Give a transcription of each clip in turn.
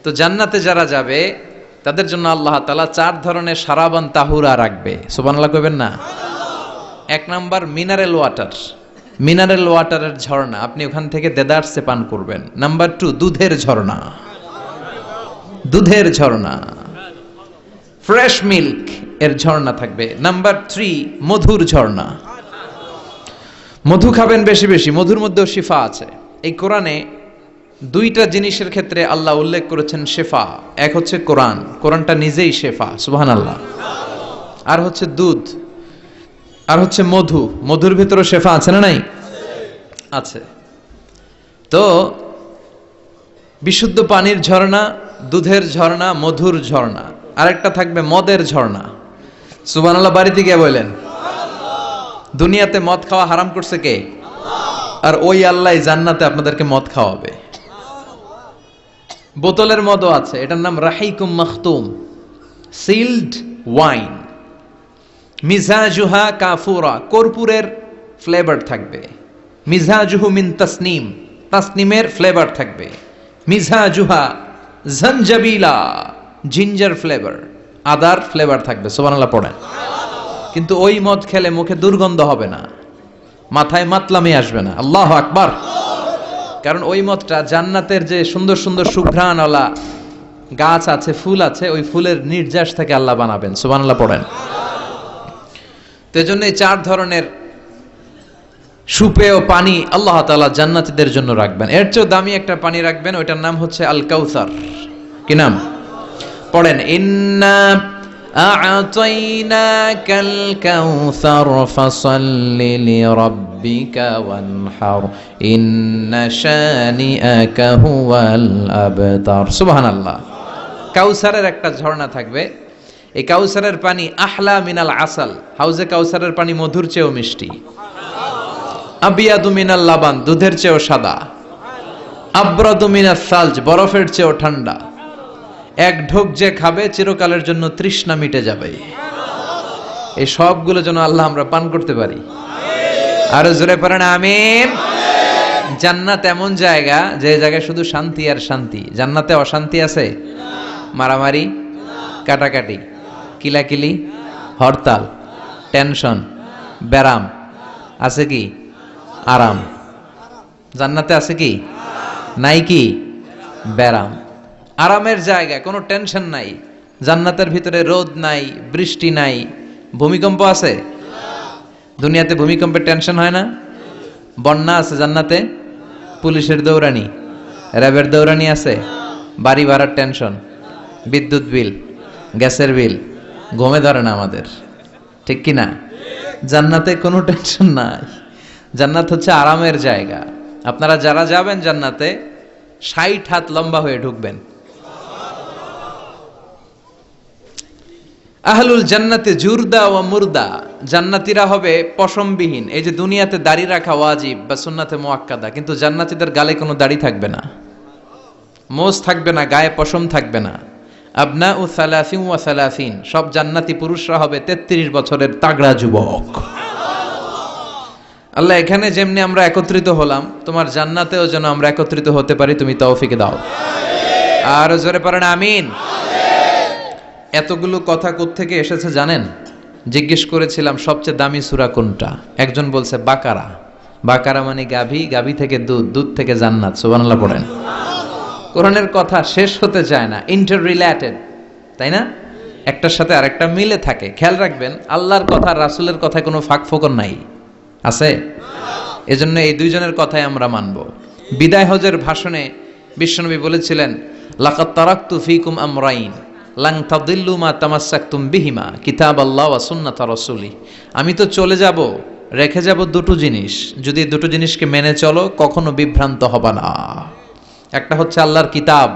তো জান্নাতে যারা যাবে তাদের জন্য আল্লাহ তাআলা 4 ধরনের সারাবান তাহুরা রাখবে। সুবহানাল্লাহ কইবেন না? 1 নাম্বার মিনারেল ওয়াটার, মিনারেল ওয়াটারের ঝর্ণা, আপনি ওখান থেকে দেদারসে পান করবেন। নাম্বার 2 দুধের ঝর্ণা, দুধের ঝর্ণা, ফ্রেশ মিল্ক এর ঝর্ণা থাকবে। নাম্বার 3 মধুর ঝর্ণা, মধু খাবেন বেশি বেশি, মধুর মধ্যেও শিফা আছে। এই কোরআনে 2টা জিনিসের ক্ষেত্রে আল্লাহ উল্লেখ করেছেন শেফা। এক হচ্ছে কোরআন, কোরআনটা নিজেই শেফা, সুবহানাল্লাহ। আর হচ্ছে দুধ, আর হচ্ছে মধু, মধুর ভিতরে শেফা আছে না নাই? আছে। তো বিশুদ্ধ পানির ঝর্ণা, দুধের ঝর্ণা, মধুর ঝর্ণা, আরেকটা থাকবে মদের ঝর্ণা। সুবহানাল্লাহ বাড়িতে গিয়ে বলেন। দুনিয়াতে মদ খাওয়া হারাম করছে কে? আর ওই আল্লাহ জান্নাতে আপনাদেরকে মদ খাওয়াবে। বোতলের মদও আছে, এটার নাম রাহিকুম মাখতুম, সিলড ওয়াইন। মিজাজুহা কাফুরা, কর্পূরের ফ্লেভার থাকবে। মিজাজুহু মিন তাসনিম, তাসনিমের ফ্লেভার থাকবে। মিজাজুহা জানজাবিলা, জিঞ্জার ফ্লেভার, আদার ফ্লেভার থাকবে। সুবহানাল্লাহ পড়েন। কিন্তু ওই মদ খেলে মুখে দুর্গন্ধ হবে না, মাথায় মাতলামি আসবে না। আল্লাহু আকবার। কারণ ওই মদটা জান্নাতের যে সুন্দর সুন্দর সুঘ্রাণওয়ালা গাছ আছে, ফুল আছে, ওই ফুলের নির্যাস থেকে আল্লাহ বানাবেন। সুবহানাল্লাহ পড়েন। তো এজন্য এই 4 ধরনের সুপেয় পানি আল্লাহ তাআলা জান্নাতীদের জন্য রাখবেন। এর চেয়ে দামি একটা পানি রাখবেন, ওইটার নাম হচ্ছে আল কাউসার। কি নাম? পড়েন, ইন্না আ'তাইনাকাল কাউসার ফাসাল্লি লিরাব্বিকা ওয়ানহার ইন্না শানিআকা হুয়াল আবতার। সুবহানাল্লাহ। কাউসারের একটা ঝর্ণা থাকবে। এই কাউসারের পানি আহলা মিনাল আসাল, হাউজে কাউসারের পানি মধুর চেয়েও মিষ্টি। আবিয়াদু মিনাল লাবান, দুধের চেয়েও সাদা। আবরাদু মিনাস সালজ, বরফের চেয়েও ঠান্ডা। এক ঢোক যে খাবে চিরকালের জন্য তৃষ্ণা মিটে যাবে। এই সবগুলো যেন আল্লাহ আমরা পান করতে পারি। আরো জোরে পড়েন আমিন। জান্নাত এমন জায়গা, যে জায়গায় শুধু শান্তি আর শান্তি। জান্নাতে অশান্তি আছে? মারামারি, কাটাকাটি, কিলাকিলি, হরতাল, টেনশন, ব্যারাম আছে কি? আরাম। জান্নাতে আছে কি? নাই কি? ব্যারাম। আরামের জায়গা, কোনো টেনশন নাই। জান্নাতের ভিতরে রোদ নাই, বৃষ্টি নাই, ভূমিকম্প আছে? দুনিয়াতে ভূমিকম্পের টেনশন হয় না? বন্যা আছে জান্নাতে? পুলিশের দৌড়ানি, র্যাবের দৌড়ানি আছে? বাড়ি ভাড়ার টেনশন, বিদ্যুৎ বিল, গ্যাসের বিল, ঘুমে ধরে না আমাদের, ঠিক কি না? জান্নাতে কোনো টেনশন নাই। জান্নাত হচ্ছে আরামের জায়গা। আপনারা যারা যাবেন জান্নাতে 60 হাত লম্বা হয়ে ঢুকবেন। আহলুল জান্নাতে জুরদা ওয়া মুরদা, জান্নাতীরা হবে পশমবিহীন। এই যে দুনিয়াতে দাড়ি রাখা ওয়াজিব বা সুন্নাতে মুআক্কাদা, কিন্তু জান্নাতীদের গালে কোনো দাড়ি থাকবে না, মোজ থাকবে না, গায়ে পশম থাকবে না। আবনাউ সালাসিন ওয়া সালাসিন, সব জান্নাতি পুরুষরা হবে 33 বছরের তাগড়া যুবক। আল্লাহ, এখানে যেমনি আমরা একত্রিত হলাম, তোমার জান্নাতেও যেন আমরা একত্রিত হতে পারি, তুমি তৌফিক দাও। আর জোরে পড়েন আমিন। এতগুলো কথা কোত্থেকে এসেছে জানেন? জিজ্ঞেস করেছিলাম সবচেয়ে দামি সূরা কোনটা? একজন বলছে বাকারা। বাকারা মানে গাভী, গাভী থেকে দুধ, দুধ থেকে জান্নাত। সুবহানাল্লাহ পড়েন। কোরআনের কথা শেষ হতে চায় না, ইন্টার রিলেটেড, তাই না? একটার সাথে আরেকটা মিলে থাকে। খেয়াল রাখবেন, আল্লাহর কথা রাসূলের কথায় কোনো ফাঁক ফোকর নাই, আছে? এজন্য এই দুইজনের কথাই আমরা মানব। বিদায় হজের ভাষণে বিশ্বনবী বলেছিলেন, লাকাদ তারাকতু ফীকুম আমরাইন লান তাদিল্লু মা তামাসসাকতুম বিহিমা কিতাবাল্লাহ ওয়া সুন্নাতা রাসূলি। আমি তো চলে যাব, রেখে যাব দুটো জিনিস, যদি দুটো জিনিসকে মেনে চলো কখনো বিভ্রান্ত হবে না। একটা হচ্ছে আল্লাহর কিতাব,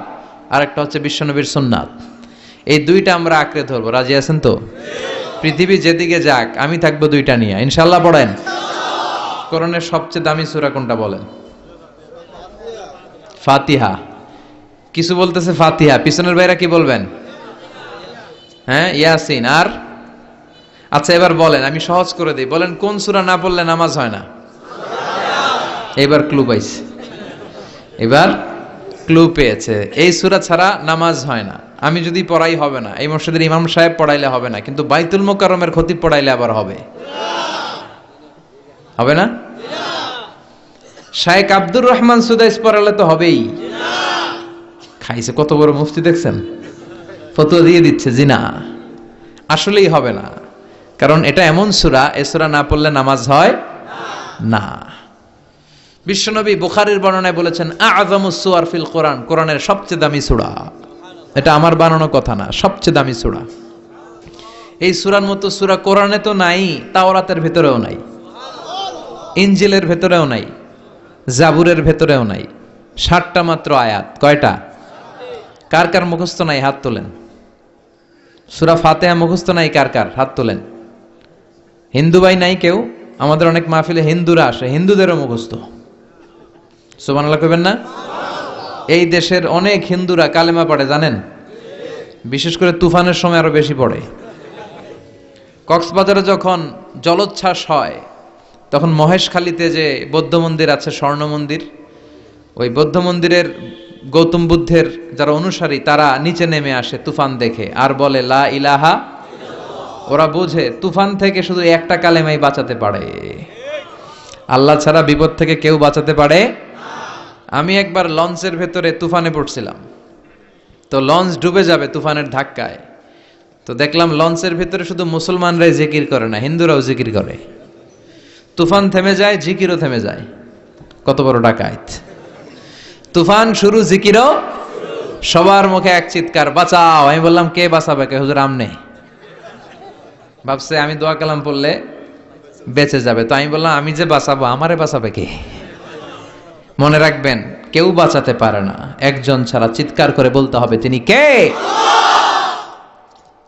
আর একটা হচ্ছে বিশ্বনবীর সুন্নাত। এই দুইটা আমরা আঁকড়ে ধরবো। রাজি আছেন তো? পৃথিবী যেদিকে যাক, আমি থাকবো দুইটা নিয়ে, ইনশাআল্লাহ। পড়েন। কোরআনের সবচেয়ে দামি সূরা কোনটা বলেন? ফাতিহা। কিছু বলতেছে ফাতিহা, পিছনের ভাইরা কি বলবেন? হ্যাঁ, ইয়াসিন। আর আচ্ছা, এবার বলেন, আমি সহজ করে দিই, বলেন কোন সূরা না পড়লে নামাজ হয় না? এবার ক্লু পাইছি। এবার ক্লু পেয়েছে। এই সূরা ছাড়া নামাজ হয় না, আমি যদি পড়াই হবে না, এই মসজিদের ইমাম সাহেব পড়াইলে হবে না, কিন্তু বাইতুল মুকাররমের খতিব পড়াইলে আবার হবে। হবে না? শায়েখ আব্দুর রহমান সুদাইস পড়ালে তো হবেই। খাইছে কত বড় মুফতি দেখছেন, ফতোয়া দিয়ে দিচ্ছে জি না, আসলেই হবে না। কারণ এটা এমন সূরা, এই সূরা না পড়লে নামাজ হয় না। বিশ্বনবী বুখারীর বর্ণনায় বলেছেন আ'যামুস সুওয়ার ফিল কোরআন, কোরআনের সবচেয়ে দামি সূরা। এটা আমার বানানো কথা না, সবচেয়ে দামি সূরা। এই সূরার মতো সূরা কোরআনে তো নাই, তাওরাতের ভেতরেও নাই, ইনজিলের ভেতরেও নাই, জাবুরের ভেতরেও নাই। 60টা মাত্র আয়াত। কয়টা? কার কার মুখস্থ নাই হাত তোলেন। সূরা ফাতিহা মুখস্থ নাই কার কার হাত তোলেন। হিন্দু ভাই নাই কেউ? আমাদের অনেক মাহফিলে হিন্দুরা আসে, হিন্দুদেরও মুখস্থ। সুবহানাল্লাহ কইবেন না? এই দেশের অনেক হিন্দুরা কালেমা পড়ে জানেন, বিশেষ করে তুফানের সময় আরো বেশি পড়ে। কক্সবাজারে যখন জলোচ্ছ্বাস হয় তখন মহেশখালীতে যে বৌদ্ধ মন্দির আছে, স্বর্ণ মন্দির, ওই বৌদ্ধ মন্দিরের গৌতম বুদ্ধের যারা অনুসারী তারা নিচে নেমে আসে তুফান দেখে আর বলে লা ইলাহা। ওরা বোঝে তুফান থেকে শুধু একটা কালেমাই বাঁচাতে পারে, আল্লাহ ছাড়া বিপদ থেকে কেউ বাঁচাতে পারে। আমি একবার লঞ্চের ভেতরে তুফানে পড়ছিলাম, তো লঞ্চ ডুবে যাবে তুফানের ধাক্কায়, তো দেখলাম লঞ্চের ভেতরে শুধু মুসলমানরাই জিকির করে না, হিন্দুরাও জিকির করে। তুফান থেমে যায়, জিকিরও থেমে যায়। কত বড় ডাকাত! তুফান শুরু, জিকিরও, সবার মুখে এক চিৎকার বাঁচাও। আমি বললাম কে বাঁচাবে? কে? হুজুর আমনে। ভাবছে আমি দোয়া কালাম পড়লে বেঁচে যাবে, তো আমি বললাম আমি যে বাঁচাবো, আমারে বাঁচাবে কে? মনে রাখবেন কেউ বাঁচাতে পারে না, একজন ছাড়া। চিৎকার করে বলতে হবে তিনি কে।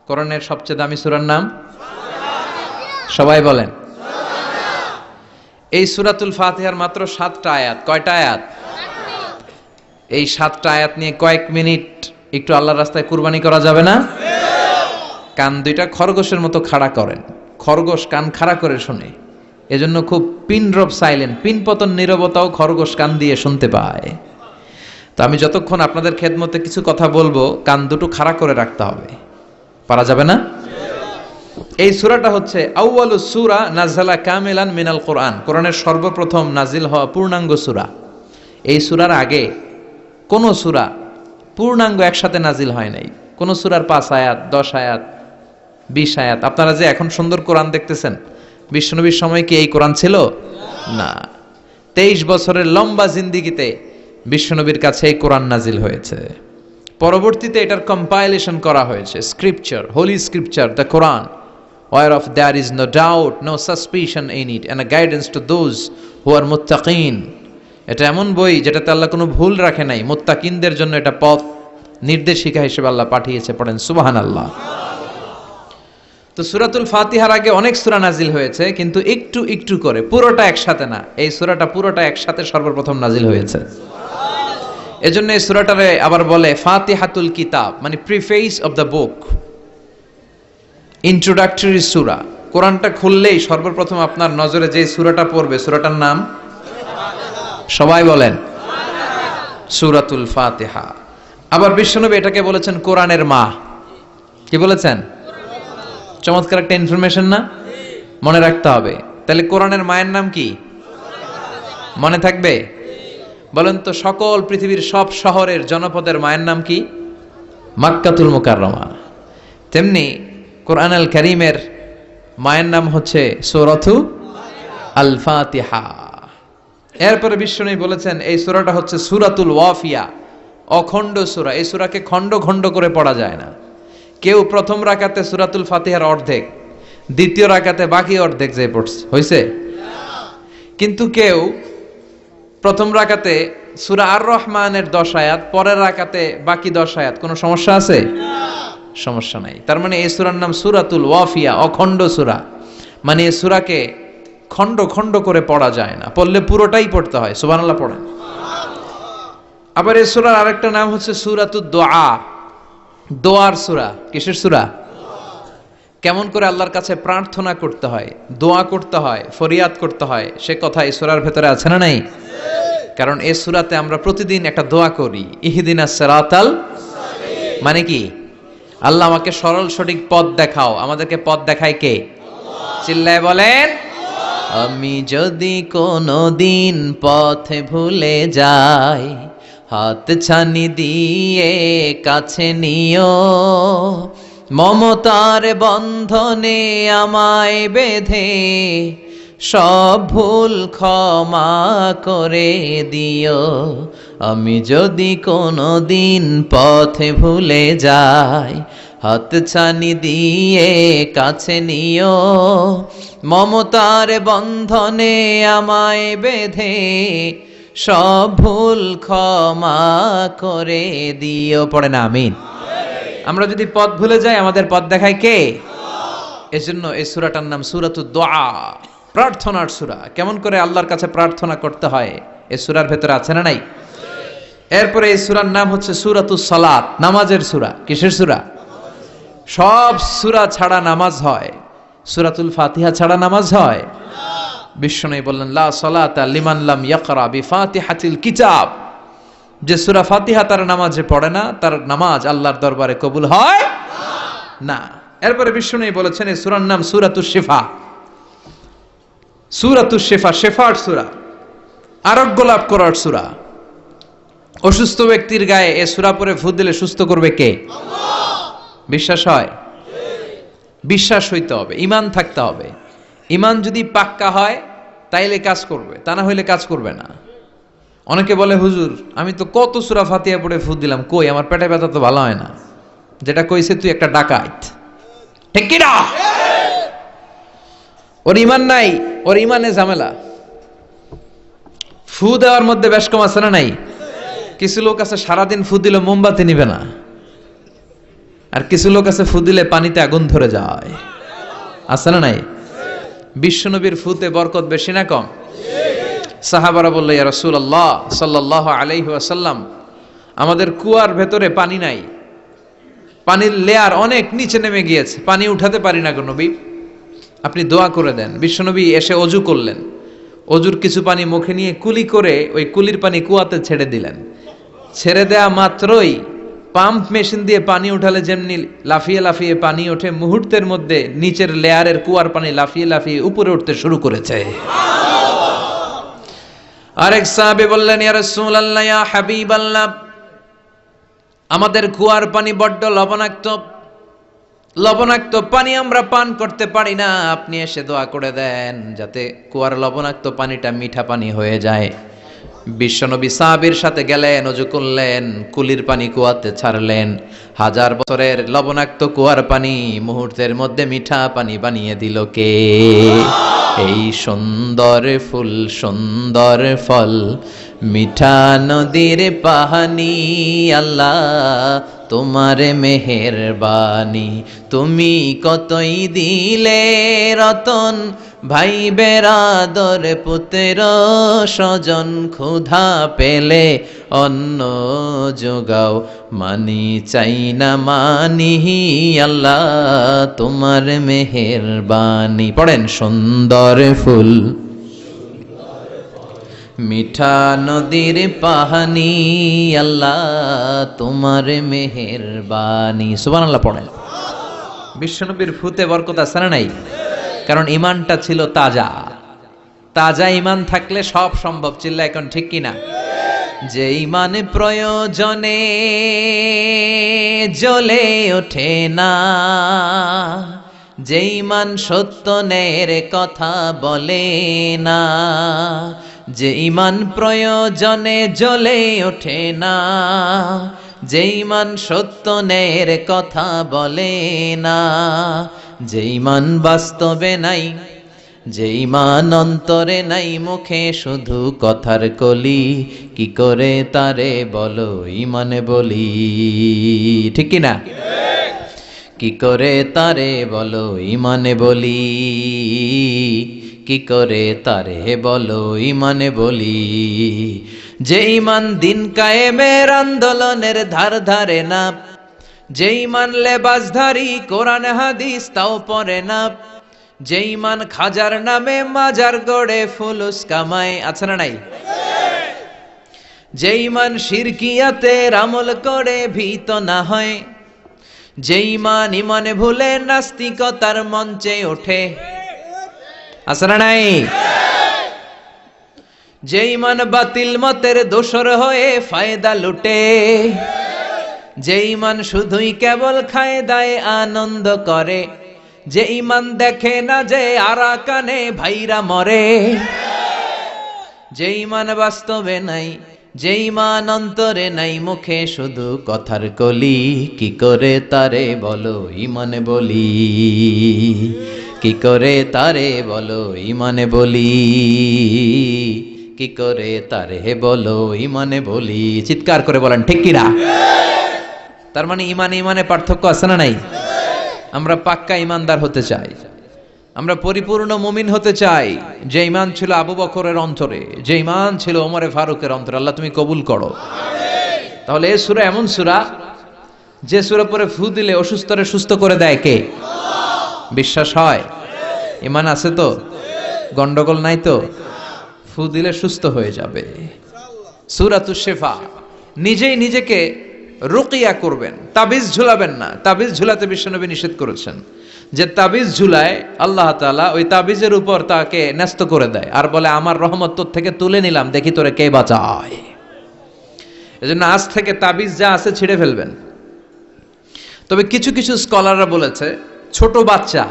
কোরআনের সবচেয়ে দামি সূরার নাম সবাই বলেন। এই সূরাতুল ফাতিহার মাত্র 7টা আয়াত। কয়টা আয়াত? এই 7টা আয়াত নিয়ে কয়েক মিনিট একটু আল্লাহর রাস্তায় কুরবানি করা যাবে না? কান দুইটা খরগোশের মতো খাড়া করেন, খরগোশ কান খাড়া করে শুনে, এজন্য খুব পিন ড্রপ সাইলেন্ট, পিন পতন নীরবতাও খরগোশ কান দিয়ে শুনতে পায়। তো আমি যতক্ষণ আপনাদের খেদমতে কিছু কথা বলবো, কান দুটো খাড়া করে রাখতে হবে। পারা যাবে না? এই সূরাটা হচ্ছে আউয়ালুস সূরা নাযালা কামিলান মিনাল কোরআন, কোরআনের সর্বপ্রথম নাজিল হওয়া পূর্ণাঙ্গ সূরা। এই সূরার আগে কোন সূরা পূর্ণাঙ্গ একসাথে নাজিল হয় নাই। কোন সূরার 5 আয়াত, 10 আয়াত, 20 আয়াত। আপনারা যে এখন সুন্দর কোরআন দেখতেছেন, বিশ্বনবীর সময় কি এই কোরআন ছিল? না। 23 বছরের লম্বা জিন্দেগিতে বিশ্বনবীর কাছে এই কোরআন নাজিল হয়েছে। পরবর্তীতে এটার কম্পাইলেশন করা হয়েছে, scripture, holy scripture, the Quran, whereof there is no doubt, no suspicion in it, and a guidance to those who are muttaqin. এটা এমন বই যেটাতে আল্লাহ কোনো ভুল রাখে নাই, মুত্তাকিনদের জন্য এটা পথ নির্দেশিকা হিসেবে আল্লাহ পাঠিয়েছে। পড়েন সুবহানাল্লাহ। তো সূরাতুল ফাতিহার আগে অনেক সূরা নাজিল হয়েছে, কিন্তু একটু একটু করে, পুরোটা একসাথে না। এই সূরাটা পুরোটা একসাথে সর্বপ্রথম নাজিল হয়েছে। এজন্য এই সূরাটারে আবার বলে ফাতিহাতুল কিতাব, মানে preface of the book, introductory সূরা। কোরআনটা খুললেই সর্বপ্রথম আপনার নজরে যে সূরাটা পড়বে, সূরাটার নাম সবাই বলেন সূরাতুল ফাতিহা। আবার বিশ্বনবী এটাকে বলেছেন কোরআনের মা। কি বলেছেন? চমৎকার একটা ইনফরমেশন না? মনে রাখতে হবে। তাহলে কোরআনের মায়ের নাম কি? মনে থাকবে? বলেন তো, সকল পৃথিবীর সব শহরের জনপদের মায়ের নাম কি? মাক্কাতুল মুকাররমা। তেমনি কোরআন আল কারীমের মায়ের নাম হচ্ছে সূরাতু আল ফাতিহা। এরপরে বিশ্বনবী বলেছেন এই সূরাটা হচ্ছে সূরাতুল ওয়াফিয়া, অখণ্ড সূরা। এই সূরাকে খণ্ড খণ্ড করে পড়া যায় না। কেউ প্রথম রাকাতে সূরাতুল ফাতিহার অর্ধেক, দ্বিতীয় রাকাতে বাকি অর্ধেক যে পড়ছে হইছে, কিন্তু কেউ প্রথম রাকাতে সূরা আর রহমানের 10 আয়াত, পরের রাকাতে বাকি 10 আয়াত। কোনো সমস্যা আছে? সমস্যা নাই। তার মানে এই সূরার নাম সূরাতুল ওয়াফিয়া, অখণ্ড সূরা। মানে এই সূরাকে খণ্ড খণ্ড করে পড়া যায় না, পড়লে পুরোটাই পড়তে হয়। সুবহানাল্লাহ পড়েন। আবার এই সূরার আরেকটা নাম হচ্ছে সূরাতুদ দুআ, দোয়ার সূরা। কিসের সূরা? কেমন করে আল্লাহর কাছে প্রার্থনা করতে হয়, দোয়া করতে হয়, ফরিয়াদ করতে হয়, সে কথা এই সূরার ভেতরে আছে না নাই? কারণ এই সূরাতে আমরা প্রতিদিন একটা দোয়া করি, ইহদিনাস সিরাতাল, মানে কি আল্লাহ আমাকে সরল সঠিক পথ দেখাও। আমাদেরকে পথ দেখায় কে? চিল্লায় বলেন। আমি যদি কোনো দিন পথে ভুলে যাই, হাত ছানি দিয়ে কাছে নিও, মমতার বন্ধনে আমায় বেঁধে সব ভুল ক্ষমা করে দিও। আমি যদি কোনো দিন পথে ভুলে যাই, হাত ছানি দিয়ে কাছে নিও, মমতার বন্ধনে আমায় বেঁধে সব ভুল ক্ষমা করে দিও। পড়ে না আমিন। আমরা যদি পথ ভুলে যাই, আমাদের পথ দেখায় কে? এজন্য এই সূরাটার নাম সূরাতুদ দুআ, প্রার্থনার সূরা। কেমন করে আল্লাহর কাছে প্রার্থনা করতে হয় এই সূরার ভেতরে আছে না নাই? এরপরে এই সূরার নাম হচ্ছে সূরাতুস সালাত, নামাজের সূরা। কিসের সূরা? সব সূরা ছাড়া নামাজ হয়, সূরাতুল ফাতিহা ছাড়া নামাজ হয়? বিশ্বনবী বললেন, লা সালাতা লিমান লাম ইয়াকরা বিফাতিহাতিল কিতাব। যে সূরা ফাতিহা তার নামাজে পড়ে না, তার নামাজ আল্লাহর দরবারে কবুল হয় না। এরপরে বিশ্বনবী বলেছেন এই সূরার নাম সূরাতুশ শিফা। সূরাতুশ শিফা, শেফার সূরা, আরোগ্য লাভ করার সূরা। অসুস্থ ব্যক্তির গায়ে এই সূরা পড়ে ফু দিলে সুস্থ করবে কে? বিশ্বাস হয়? বিশ্বাস হইতে হবে, ঈমান থাকতে হবে। ঈমান যদি পাক্কা হয় তাইলে কাজ করবে, তা না হইলে কাজ করবে না। অনেকে বলে, হুজুর আমি তো কত সূরা ফাতিহা পড়ে ফু দিলাম, কই আমার পেটে ব্যথা তো ভালো হয় না। যেটা কইছে তুই একটা ডাকাত, ঠিক কি না? ওর ঈমান নাই, ওর ঈমানে ঝামেলা। ফু দেওয়ার মধ্যে বেশ কম আছে না নাই? কিছু লোক আছে সারাদিন ফু দিলে মোমবাতি নিবে না, আর কিছু লোক আছে ফু দিলে পানিতে আগুন ধরে যায়, আছে না নাই? বিশ্বনবীর ফুতে বরকত বেশি না কম? সাহাবারা বলল, ইয়া রাসূলুল্লাহ সাল্লাল্লাহু আলাইহি ওয়াসাল্লাম, আমাদের কুয়ার ভেতরে পানি নাই, পানির লেয়ার অনেক নিচে নেমে গিয়েছে, পানি উঠাতে পারি না গো নবী, আপনি দোয়া করে দেন। বিশ্বনবী এসে অজু করলেন, অজুর কিছু পানি মুখে নিয়ে কুলি করে ওই কুলির পানি কুয়াতে ছেড়ে দিলেন। ছেড়ে দেয়া মাত্রই পাম্প মেশিন দিয়ে পানি উঠালে যেমনি লাফিয়ে লাফিয়ে পানি ওঠে, মুহূর্তের মধ্যে নিচের লেয়ারের কুয়ার পানি লাফিয়ে লাফিয়ে উপরে উঠতে শুরু করেছে। আরেক সাহাবী বললেন, ইয়া রাসূলুল্লাহ, ইয়া হাবিবাল্লাহ, আমাদের কুয়ার পানি বড্ড লবণাক্ত, লবণাক্ত পানি আমরা পান করতে পারি না, আপনি এসে দোয়া করে দেন যাতে কুয়ার লবণাক্ত পানিটা মিঠা পানি হয়ে যায়। বিশ্বনবী সাহাবীর সাথে গেলেন, ওযু করলেন, কুলির পানি কুয়াতে ছাড়লেন। 1000 বছরের লবণাক্ত কুয়ার পানি মুহূর্তের মধ্যে মিঠা পানি বানিয়ে দিল কে? এই সুন্দর ফুল, সুন্দর ফল, মিঠা নদীর পানি, আল্লাহ তোমার মেহেরবানি। তুমি কতই দিলে রতন, ভাই বেরাদর পুত্র স্বজন, ক্ষুধা পেলে অন্ন যোগাও, মানি চাই না মানি, আল্লাহ তোমার মেহেরবানি। পড়েন, সুন্দর ফুল, মিঠা নদীর পানি, আল্লাহ তোমার মেহেরবানি। সুবহানাল্লাহ পড়েন। বিশ্বনবীর ফুতে বরকত আছে না নাই? কারণ ঈমানটা ছিল তাজা। তাজা ঈমান থাকলে সব সম্ভব। চিল্লা এখন ঠিক কিনা? যে ঈমান প্রয়োজনে জ্বলে ওঠে না, যে ঈমান সত্য ন্যায়ের কথা বলে না, যে ঈমান প্রয়োজনে জ্বলে ওঠে না, যে ঈমান সত্য ন্যায়ের কথা বলে না, যে ঈমান বাস্তবে নাই, যে ঈমান অন্তরে নাই, মুখে শুধু কথার কলি, কি করে তারে বলো ঈমানে বলি, ঠিক কি না? কি করে তারে বলো ঈমানে বলি, কি করে তারে বলো ঈমানে বলি। যে ঈমান দিন কায়েমের আন্দোলনের ধার ধারে না, যে ঈমান লেবাসধারী কোরআন হাদিস তাও পড়ে না, যে ঈমান খাজার নামে মাজার গড়ে ফুলুস কামায়, আছে না নাই? যে ঈমান শিরকিয়াতের আমল করে ভীত না হয়, যে ঈমান ইমানে ভুলে নাস্তিকতার মঞ্চে ওঠে, আছে না নাই? যে ঈমান বাতিল মতের দোসর হয়ে ফায়দা লুটে, যে ঈমান শুধুই কেবল খায় দায় আনন্দ করে, যে ঈমান দেখে না যে আরাকানে ভাইরা মরে, যে ঈমান বাস্তবে নাই, যে ঈমান অন্তরে নাই, মুখে শুধু কথার কলি, কি করে তারে বলো ঈমানে বলি, কি করে তারে বলো ঈমানে বলি, কি করে তারে বলো ঈমানে বলি। চিৎকার করে বলেন ঠিক কিনা? তার মানে ঈমান ঈমানে পার্থক্য আছে না নাই? আমরা পাক্কা ঈমানদার হতে চাই, আমরা পরিপূর্ণ মুমিন হতে চাই। যে ঈমান ছিল আবু বকরের অন্তরে, যে ঈমান ছিল ওমরে ফারুকের অন্তরে, আল্লাহ তুমি কবুল করো। তাহলে এই সূরা এমন সূরা যে সূরা পরে ফু দিলে অসুস্থরে সুস্থ করে দেয় কে? বিশ্বাস হয়? ঈমান আছে তো? গন্ডগোল নাই তো? ফু দিলে সুস্থ হয়ে যাবে। সূরাতুশ শিফা। নিজেই নিজেকে রুকিয়া করবেন, তাবিজ ঝুলাবেন না। তাবিজ ঝুলাতে বিশ্বনবী নিষেধ করেছেন। যে তাবিজ ঝুলায় আল্লাহ তাআলা ওই তাবিজের উপর তাকে ন্যস্ত করে দেয় আর বলে আমার রহমত তোর থেকে তুলে নিলাম, দেখি তোরে কে বাঁচায়। এজন্য আজ থেকে তাবিজ যা আছে ছিঁড়ে ফেলবেন। তবে কিছু কিছু স্কলাররা বলেছে ছোট বাচ্চা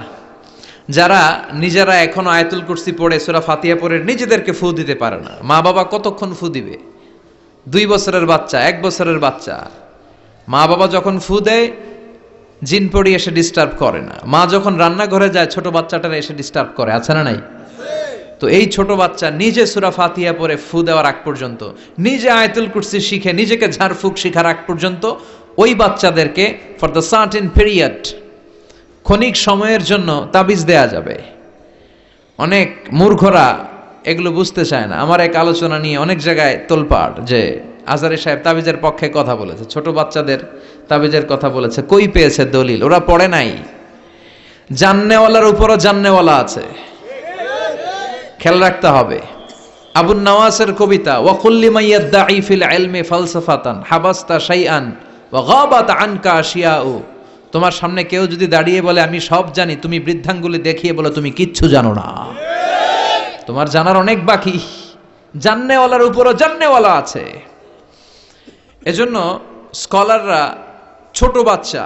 যারা নিজেরা এখনো আয়াতুল কুরসি পড়ে সূরা ফাতিহা পড়ে নিজেদেরকে ফু দিতে পারে না, মা বাবা কতক্ষণ ফু দিবে? 2 বছরের বাচ্চা, 1 বছরের বাচ্চা, মা বাবা যখন ফু দেয় জিন পড়ি এসে ডিস্টার্ব করে না। মা যখন রান্নাঘরে যায় ছোট বাচ্চাটারা এসে ডিস্টার্ব করে, আছে না নাই? তো এই ছোট বাচ্চা নিজে সূরা ফাতিহা পড়ে ফু দেওয়ার আগ পর্যন্ত, নিজে আয়াতুল কুরসি শিখে নিজেকে ঝাড়ফুঁক শিখার আগ পর্যন্ত ওই বাচ্চাদেরকে ফর দ্য সার্টেন পিরিয়ড, ক্ষণিক সময়ের জন্য তাবিজ দেয়া যাবে। অনেক মূর্খরা এগুলো বুঝতে চায় না। আমার এক আলোচনা নিয়ে অনেক জায়গায় তোলপাড় যে আজহারী সাহেব তাবিজের পক্ষে কথা বলেছে, ছোট বাচ্চাদের তাবিজের কথা বলেছে। কই পেয়েছে দলিল? ওরা পড়ে নাই। জান্নেওয়ালার উপরও জান্নেওয়ালা আছে, খেয়াল রাখতে হবে। আবুন নওয়াসের কবিতা, ওয়াকুল্লি মাইয়াদ্দাঈ ফিল ইলমি ফালসাফাতান হাবাস্তা শাইআন ওয়া গাবাত আনকা আশিয়াউ। তোমার সামনে কেউ যদি দাঁড়িয়ে বলে আমি সব জানি, তুমি বৃদ্ধাঙ্গুলি দেখিয়ে বলো তুমি কিচ্ছু জানো না, তোমার জানার অনেক বাকি। জান্নেওয়ালার উপরও জান্নেওয়ালা আছে। এজন্য স্কলাররা ছোট বাচ্চা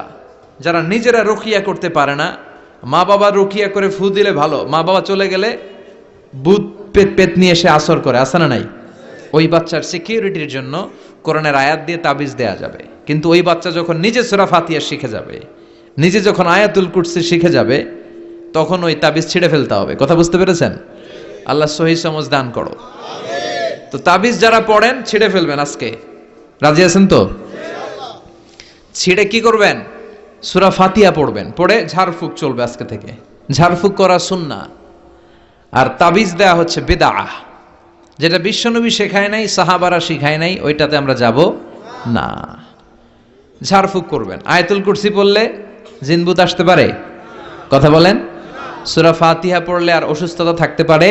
যারা নিজেরা রুকিয়া করতে পারে না, মা বাবা রুকিয়া করে ফু দিলে ভালো, মা বাবা চলে গেলে ভূত পেত নিয়ে এসে আসর করে, আছে না নাই? ওই বাচ্চার সিকিউরিটির জন্য কোরআনের আয়াত দিয়ে তাবিজ দেয়া যাবে। কিন্তু ওই বাচ্চা যখন নিজে সূরা ফাতিহা শিখে যাবে, নিজে যখন আয়াতুল কুরসি শিখে যাবে, তখন ওই তাবিজ ছিঁড়ে ফেলতে হবে। কথা বুঝতে পেরেছেন? আল্লাহ সহি সমঝ দান করো। তো তাবিজ যারা পড়েন ছিঁড়ে ফেলবেন আজকে, রাজি আছেন তো? ছিঁড়ে কি করবেন? সূরা ফাতিহা পড়বেন, পড়ে ঝাড়ফুঁক চলবে আজকে থেকে। ঝাড়ফুঁক করা সুন্নাহ। আর তাবিজ দেয়া হচ্ছে বিদআহ, যেটা বিশ্বনবী শেখায় নাই, সাহাবারা শিখায় নাই, ওইটাতে আমরা যাব না। ঝাড়ফুঁক করবেন। আয়াতুল কুরসি পড়লে জিনভূত আসতে পারে? কথা বলেন। সূরা ফাতিহা পড়লে আর অসুস্থতা থাকতে পারে